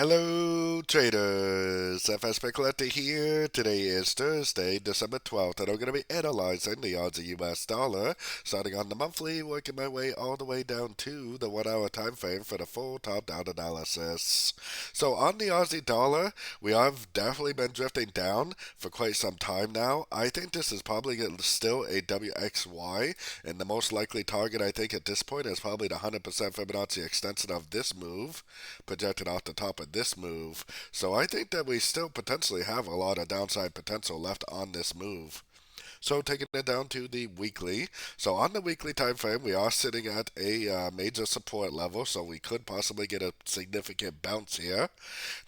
Hello traders, FX Pip Collector here. Today is Thursday, December 12th, and I'm going to be analyzing the Aussie US dollar, starting on the monthly, working my way all the way down to the 1 hour time frame for the full top-down analysis. So on the Aussie dollar, we have definitely been drifting down for quite some time now. I think this is probably still a WXY, and the most likely target I think at this point is probably the 100% Fibonacci extension of this move, projected off the top of this move. So I think that we still potentially have a lot of downside potential left on this move. So taking it down to the weekly. So on the weekly time frame, we are sitting at a major support level, so we could possibly get a significant bounce here.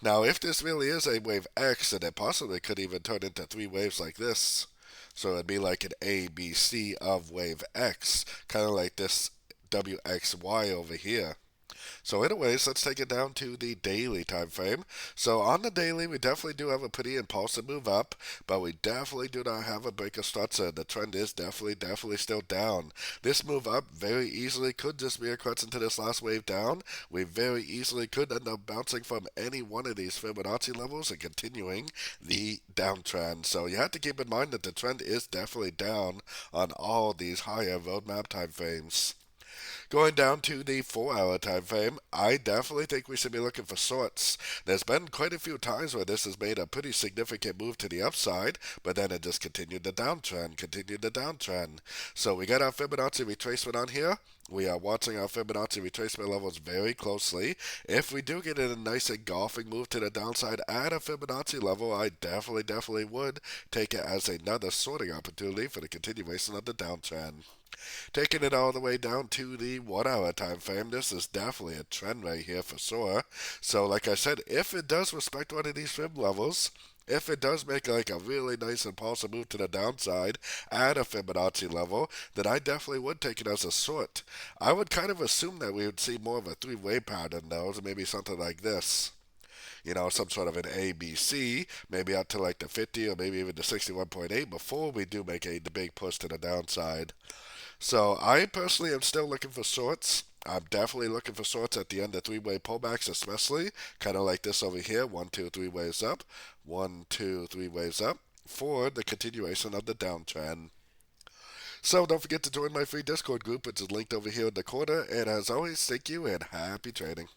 Now, if this really is a wave X, then it possibly could even turn into three waves like this. So it'd be like an A, B, C of wave X, kind of like this WXY over here. So anyways, let's take it down to the daily time frame. So on the daily, we definitely do have a pretty impulsive move up, but we definitely do not have a break of structure. The trend is definitely still down. This move up very easily could just be a crutch into this last wave down. We very easily could end up bouncing from any one of these Fibonacci levels and continuing the downtrend. So you have to keep in mind that the trend is definitely down on all these higher roadmap time frames. Going down to the 4 hour time frame, I definitely think we should be looking for sorts. There's been quite a few times where this has made a pretty significant move to the upside, but then it just continued the downtrend. So we got our Fibonacci retracement on here. We are watching our Fibonacci retracement levels very closely. If we do get in a nice engulfing move to the downside at a Fibonacci level, I definitely would take it as another sorting opportunity for the continuation of the downtrend. Taking it all the way down to the 1 hour time frame, this is definitely a trend right here for sure. So like I said, if it does respect one of these fib levels, if it does make like a really nice impulsive move to the downside at a Fibonacci level, then I definitely would take it as a sort. I would kind of assume that we would see more of a three-way pattern though, so maybe something like this. Some sort of an ABC, maybe up to like the 50 or maybe even the 61.8 before we do make the big push to the downside. So I personally am still looking for sorts. I'm definitely looking for sorts at the end of three-way pullbacks, especially kind of like this over here. 1, 2, 3 waves up. 1, 2, 3 waves up for the continuation of the downtrend. So don't forget to join my free Discord group, which is linked over here in the corner. And as always, thank you and happy trading.